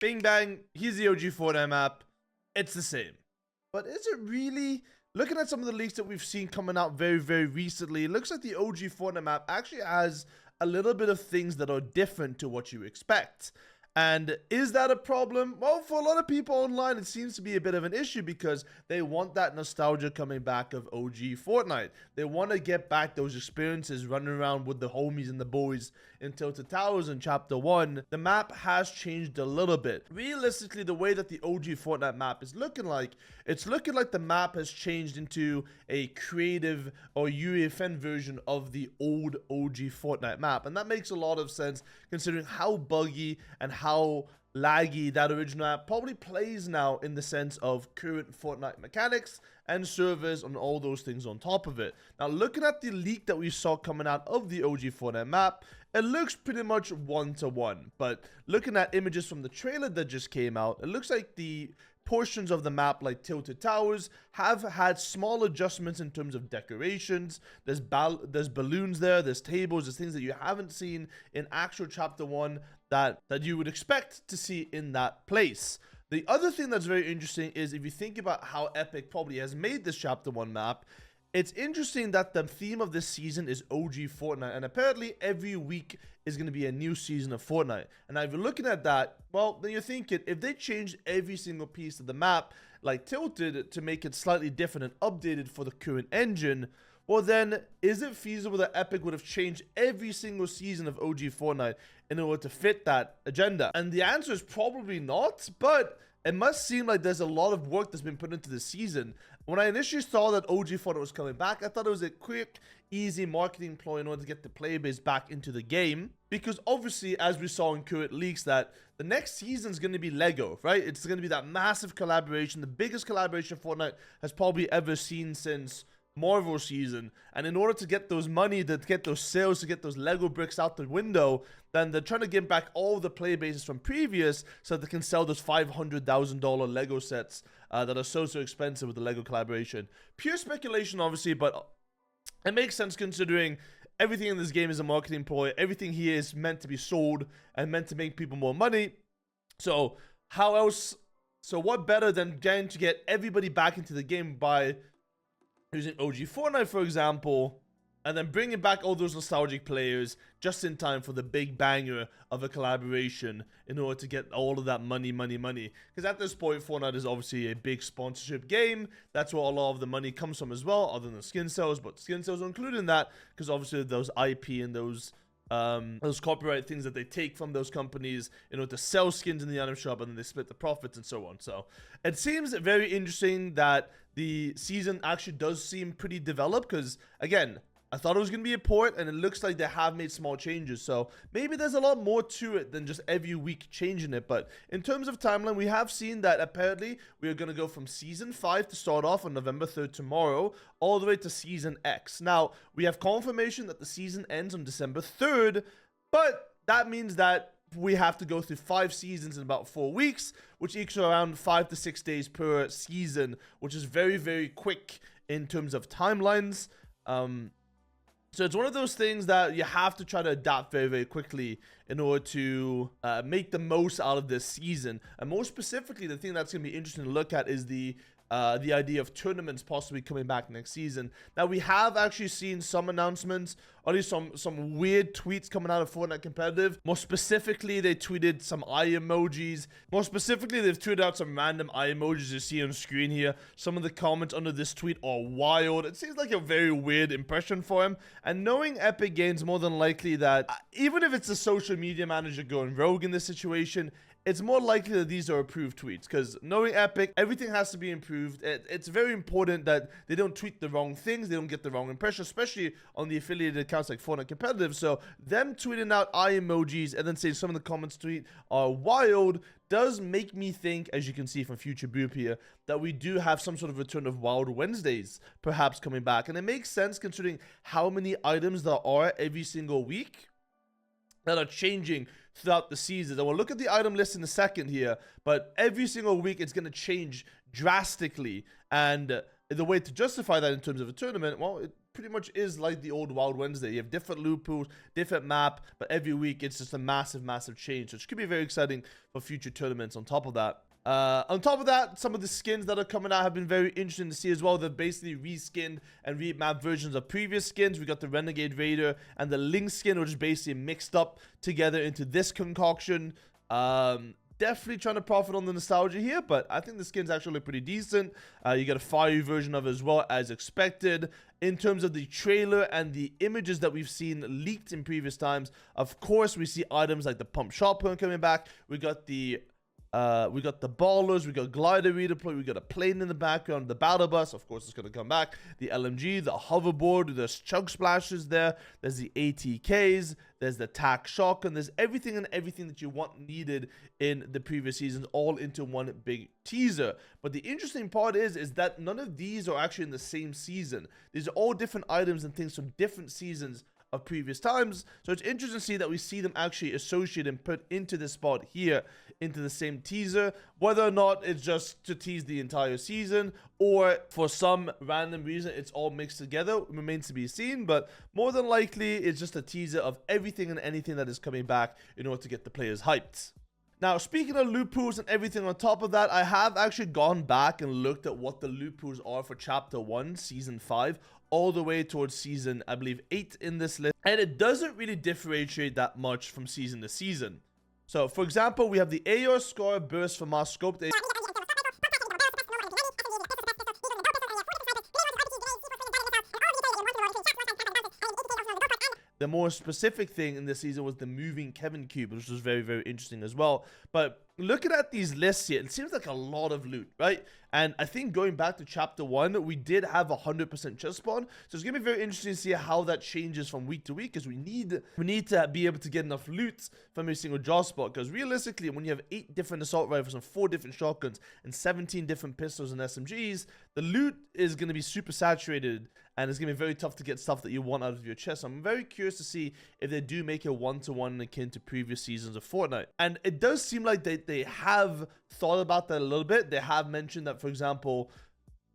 Bing bang, here's the OG Fortnite map. It's the same. But is it really? Looking at some of the leaks that we've seen coming out very recently, it looks like the OG Fortnite map actually has a little bit of things that are different to what you expect. And is that a problem? Well, for a lot of people online, it seems to be a bit of an issue because they want that nostalgia coming back of OG Fortnite. They want to get back those experiences running around with the homies and the boys in Tilted Towers in Chapter 1. The map has changed a little bit. Realistically, the way that the OG Fortnite map is looking like, it's looking like the map has changed into a creative or UEFN version of the old OG Fortnite map. And that makes a lot of sense considering how buggy and how laggy that original map probably plays now in the sense of current Fortnite mechanics and servers and all those things on top of it. Now, looking at the leak that we saw coming out of the OG Fortnite map, it looks pretty much one-to-one. But looking at images from the trailer that just came out, it looks like the portions of the map like Tilted Towers have had small adjustments in terms of decorations. There's balloons there, there's tables, there's things that you haven't seen in actual Chapter 1 that you would expect to see in that place. The other thing that's very interesting is if you think about how Epic probably has made this Chapter 1 map, it's interesting that the theme of this season is OG Fortnite, and apparently every week is going to be a new season of Fortnite. And now if you're looking at that, well, then you're thinking, if they changed every single piece of the map, like Tilted, to make it slightly different and updated for the current engine, well then, is it feasible that Epic would have changed every single season of OG Fortnite in order to fit that agenda? And the answer is probably not, but it must seem like there's a lot of work that's been put into the season. When I initially saw that OG Fortnite was coming back, I thought it was a quick, easy marketing ploy in order to get the player base back into the game. Because obviously, as we saw in current leaks, that the next season is going to be Lego, right? It's going to be that massive collaboration, the biggest collaboration Fortnite has probably ever seen since Marvel season. And in order to get those money, to get those sales, to get those Lego bricks out the window, then they're trying to get back all the player bases from previous so they can sell those $500,000 Lego sets that are so expensive with the Lego collaboration. Pure speculation, obviously, but it makes sense considering everything in this game is a marketing ploy. Everything here is meant to be sold and meant to make people more money. So how else? So what better than getting to get everybody back into the game by using OG Fortnite, for example, and then bringing back all those nostalgic players just in time for the big banger of a collaboration in order to get all of that money. Because at this point, Fortnite is obviously a big sponsorship game. That's where a lot of the money comes from as well, other than skin sales. But skin sales are included in that because obviously those IP and those copyright things that they take from those companies in order to sell skins in the item shop, and then they split the profits and so on. So it seems very interesting that the season actually does seem pretty developed because, again, I thought it was going to be a port, and it looks like they have made small changes. So maybe there's a lot more to it than just every week changing it. But in terms of timeline, we have seen that apparently we are going to go from Season 5 to start off on November 3rd tomorrow, all the way to Season X. Now, we have confirmation that the season ends on December 3rd, but that means that we have to go through 5 seasons in about 4 weeks, which equals around 5 to 6 days per season, which is very quick in terms of timelines. So it's one of those things that you have to try to adapt very quickly in order to make the most out of this season. And more specifically, the thing that's going to be interesting to look at is the idea of tournaments possibly coming back next season. Now, we have actually seen some announcements, or at least some weird tweets coming out of Fortnite Competitive. More specifically, they tweeted some eye emojis. More specifically, they've tweeted out some random eye emojis you see on screen here. Some of the comments under this tweet are wild. It seems like a very weird impression for him. And knowing Epic Games, more than likely that even if it's a social media manager going rogue in this situation, it's more likely that these are approved tweets, because knowing Epic, everything has to be improved. It's very important that they don't tweet the wrong things, they don't get the wrong impression, especially on the affiliated accounts like Fortnite Competitive. So them tweeting out eye emojis and then saying some of the comments tweet are wild does make me think, as you can see from Future Boop here, that we do have some sort of return of Wild Wednesdays perhaps coming back. And it makes sense considering how many items there are every single week that are changing throughout the season. And we'll look at the item list in a second here, but every single week it's going to change drastically. And the way to justify that in terms of a tournament, well, pretty much is like the old Wild Wednesday. You have different loot pools, different map, but every week it's just a massive, massive change, which could be very exciting for future tournaments on top of that. On top of that, some of the skins that are coming out have been very interesting to see as well. They're basically reskinned and remapped versions of previous skins. We got the Renegade Raider and the Link skin, which is basically mixed up together into this concoction. Definitely trying to profit on the nostalgia here, but I think the skins actually look pretty decent. You got a fiery version of it as well, as expected. In terms of the trailer and the images that we've seen leaked in previous times, of course, we see items like the pump shotgun coming back. We got the ballers, we got glider redeploy, we got a plane in the background, the battle bus, of course, it's going to come back, the LMG, the hoverboard, there's chug splashes there, there's the ATKs, there's the tac shotgun, there's everything and everything that you want needed in the previous seasons, all into one big teaser. But the interesting part is that none of these are actually in the same season. These are all different items and things from different seasons of previous times, so it's interesting to see that we see them actually associated and put into this spot here into the same teaser. Whether or not it's just to tease the entire season or for some random reason it's all mixed together remains to be seen, but more than likely it's just a teaser of everything and anything that is coming back in order to get the players hyped. Now, speaking of loot pools and everything on top of that, I have actually gone back and looked at what the loot pools are for Chapter 1, Season 5, all the way towards Season, I believe, 8 in this list. And it doesn't really differentiate that much from season to season. So, for example, we have the AR Scar Burst from our Scope. The more specific thing in this season was the moving Kevin cube, which was very, very interesting as well. But looking at these lists here, it seems like a lot of loot, right? And I think going back to Chapter 1, we did have 100% chest spawn. So it's going to be very interesting to see how that changes from week to week, because we need to be able to get enough loot from every single job spot. Because realistically, when you have 8 different assault rifles and 4 different shotguns and 17 different pistols and SMGs, the loot is going to be super saturated, and it's going to be very tough to get stuff that you want out of your chest. So I'm very curious to see if they do make a one-to-one akin to previous seasons of Fortnite. And it does seem like they have thought about that a little bit. They have mentioned that, for example,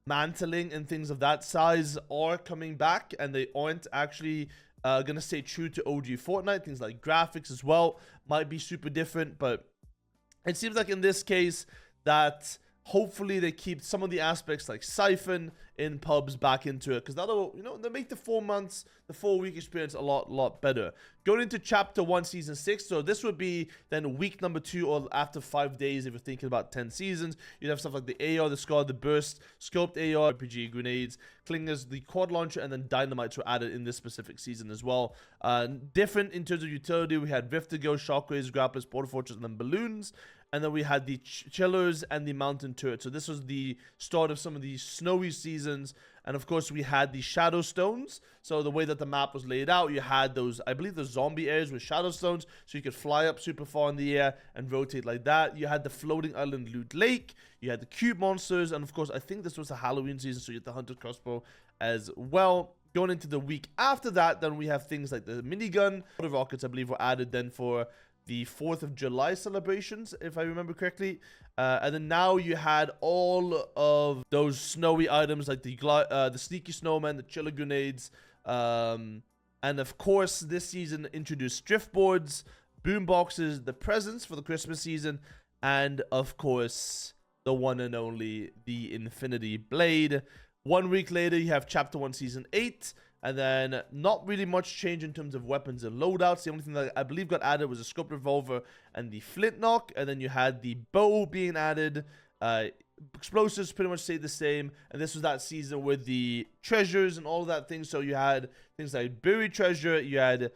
mantling and things of that size are coming back, and they aren't actually going to stay true to OG Fortnite. Things like graphics as well might be super different, but it seems like in this case that hopefully they keep some of the aspects like Siphon in pubs back into it, because that'll, they'll make the 4 months, the 4-week experience a lot better. Going into Chapter 1, Season 6, so this would be then week number 2 or after 5 days if you're thinking about 10 seasons. You'd have stuff like the AR, the Scar, the Burst, Scoped AR, RPG, grenades, Clingers, the Quad Launcher, and then Dynamites were added in this specific season as well. Different in terms of utility, we had Rift to Go, Shockwaves, Grapplers, Portal Fortress, and then Balloons. And then we had the Chillers and the Mountain Turret. So this was the start of some of the snowy seasons. And of course, we had the Shadow Stones. So the way that the map was laid out, you had those, I believe, the zombie areas with Shadow Stones. So you could fly up super far in the air and rotate like that. You had the Floating Island Loot Lake. You had the Cube Monsters. And of course, I think this was the Halloween season. So you had the Hunter Crossbow as well. Going into the week after that, then we have things like the minigun. The rockets, I believe, were added then for the 4th of July celebrations, if I remember correctly. And then now you had all of those snowy items like the Sneaky Snowman, the Chiller Grenades. And of course, this season introduced drift boards, boom boxes, the presents for the Christmas season, and of course, the one and only, the Infinity Blade. 1 week later, you have Chapter 1, Season 8. And then not really much change in terms of weapons and loadouts. The only thing that I believe got added was a scope revolver and the flintlock. And then you had the bow being added. Explosives pretty much stayed the same. And this was that season with the treasures and all of that thing. So you had things like buried treasure. You had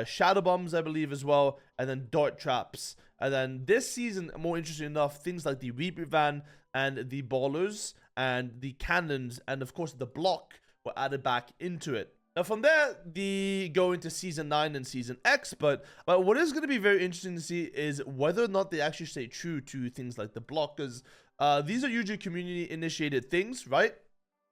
shadow bombs, I believe, as well. And then dart traps. And then this season, more interesting enough, things like the Reaper van and the ballers and the cannons and, of course, the block were added back into it. Now from there, go into Season 9 and Season X, but what is going to be very interesting to see is whether or not they actually stay true to things like the block, because these are usually community-initiated things, right?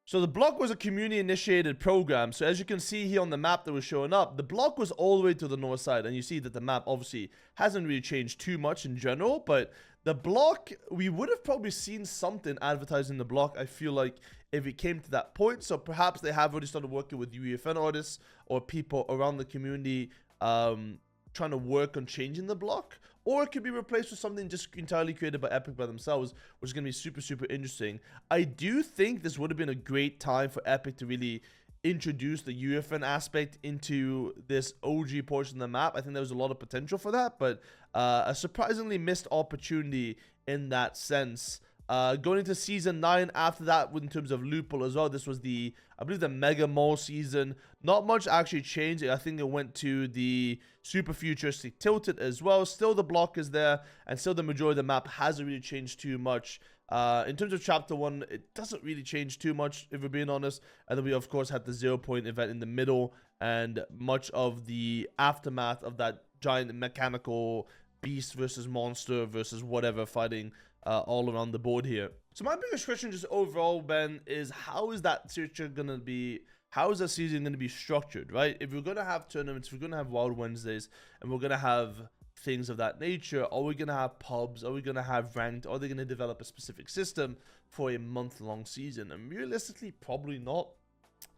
So the block was a community-initiated program. So as you can see here on the map that was showing up, the block was all the way to the north side. And you see that the map obviously hasn't really changed too much in general. But the block, we would have probably seen something advertising the block, I feel like, if it came to that point. So perhaps they have already started working with UEFN artists or people around the community trying to work on changing the block. Or it could be replaced with something just entirely created by Epic by themselves, which is going to be super, super interesting. I do think this would have been a great time for Epic to really introduce the UFN aspect into this OG portion of the map. I think there was a lot of potential for that, but a surprisingly missed opportunity in that sense. Going into Season 9 after that, in terms of Loophole as well, this was the, I believe, the Mega Mall season. Not much actually changed. I think it went to the Super Futuristic Tilted as well. Still the block is there, and still the majority of the map hasn't really changed too much. In terms of Chapter 1, it doesn't really change too much, if we're being honest. And then we, of course, had the 0 point event in the middle, and much of the aftermath of that giant mechanical beast versus monster versus whatever fighting all around the board here. So my biggest question just overall, Ben, is how is that season going to be, how is that season going to be structured, right? If we're going to have tournaments, if we're going to have Wild Wednesdays, and we're going to have things of that nature, are we going to have pubs? Are we going to have ranked? Are they going to develop a specific system for a month-long season? And realistically, probably not.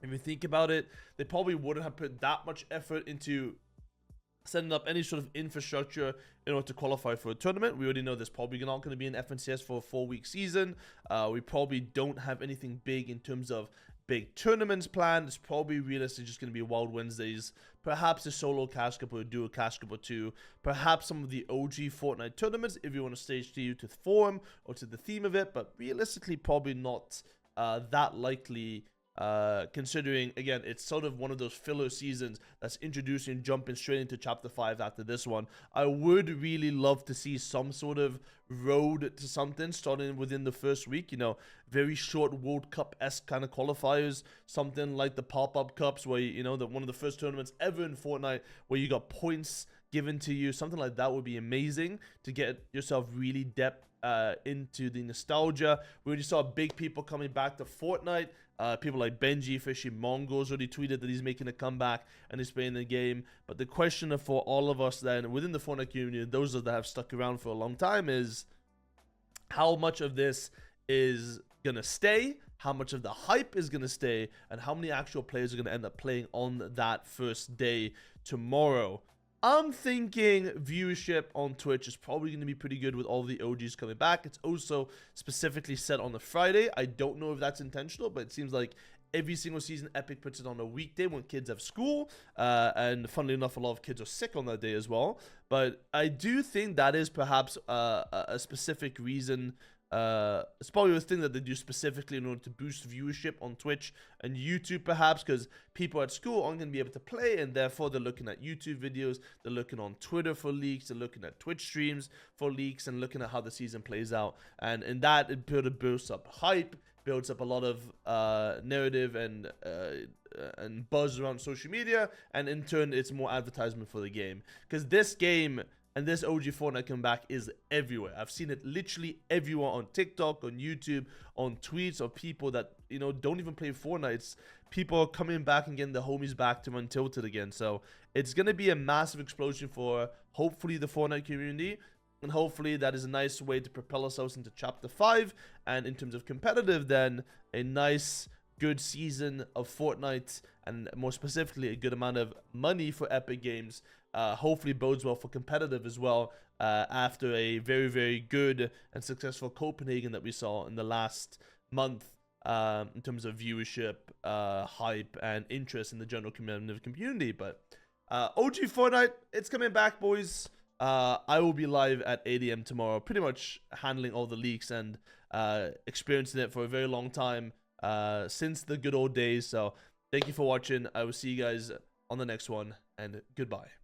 If you think about it, they probably wouldn't have put that much effort into setting up any sort of infrastructure in order to qualify for a tournament. We already know there's probably not going to be an FNCS for a 4-week season. We probably don't have anything big in terms of big tournaments planned. It's probably realistically just going to be Wild Wednesdays, perhaps a solo cash cup or a duo cash cup or two, perhaps some of the OG Fortnite tournaments if you want to stage to form or to the theme of it, but realistically probably not that likely. Considering, again, it's sort of one of those filler seasons that's introducing, jumping straight into Chapter 5 after this one. I would really love to see some sort of road to something starting within the first week, you know, very short World Cup-esque kind of qualifiers, something like the pop-up cups where, you know, one of the first tournaments ever in Fortnite where you got points given to you. Something like that would be amazing to get yourself really depth into the nostalgia. We already saw big people coming back to Fortnite. People like Benji, Fishy Mongols already tweeted that he's making a comeback and he's playing the game. But the question for all of us then within the Fortnite community, those that have stuck around for a long time, is how much of this is going to stay, how much of the hype is going to stay, and how many actual players are going to end up playing on that first day tomorrow. I'm thinking viewership on Twitch is probably going to be pretty good with all the OGs coming back. It's also specifically set on a Friday. I don't know if that's intentional, but it seems like every single season Epic puts it on a weekday when kids have school. And funnily enough, a lot of kids are sick on that day as well. But I do think that is perhaps a specific reason. It's probably the thing that they do specifically in order to boost viewership on Twitch and YouTube, perhaps, because people at school aren't going to be able to play, and therefore they're looking at YouTube videos, they're looking on Twitter for leaks, they're looking at Twitch streams for leaks, and looking at how the season plays out. And in that, it builds up hype, builds up a lot of narrative and buzz around social media, and in turn, it's more advertisement for the game. Because this game and this OG Fortnite comeback is everywhere. I've seen it literally everywhere on TikTok, on YouTube, on tweets of people that, you know, don't even play Fortnite. It's people are coming back and getting the homies back to run Tilted again. So it's going to be a massive explosion for hopefully the Fortnite community. And hopefully that is a nice way to propel ourselves into Chapter 5. And in terms of competitive, then a nice, good season of Fortnite, and more specifically a good amount of money for Epic Games. Hopefully bodes well for competitive as well, after a very, very good and successful Copenhagen that we saw in the last month, in terms of viewership, hype, and interest in the general competitive community. But OG Fortnite, it's coming back, boys. I will be live at 8 AM tomorrow, pretty much handling all the leaks and experiencing it for a very long time, since the good old days. So thank you for watching. I will see you guys on the next one, and goodbye.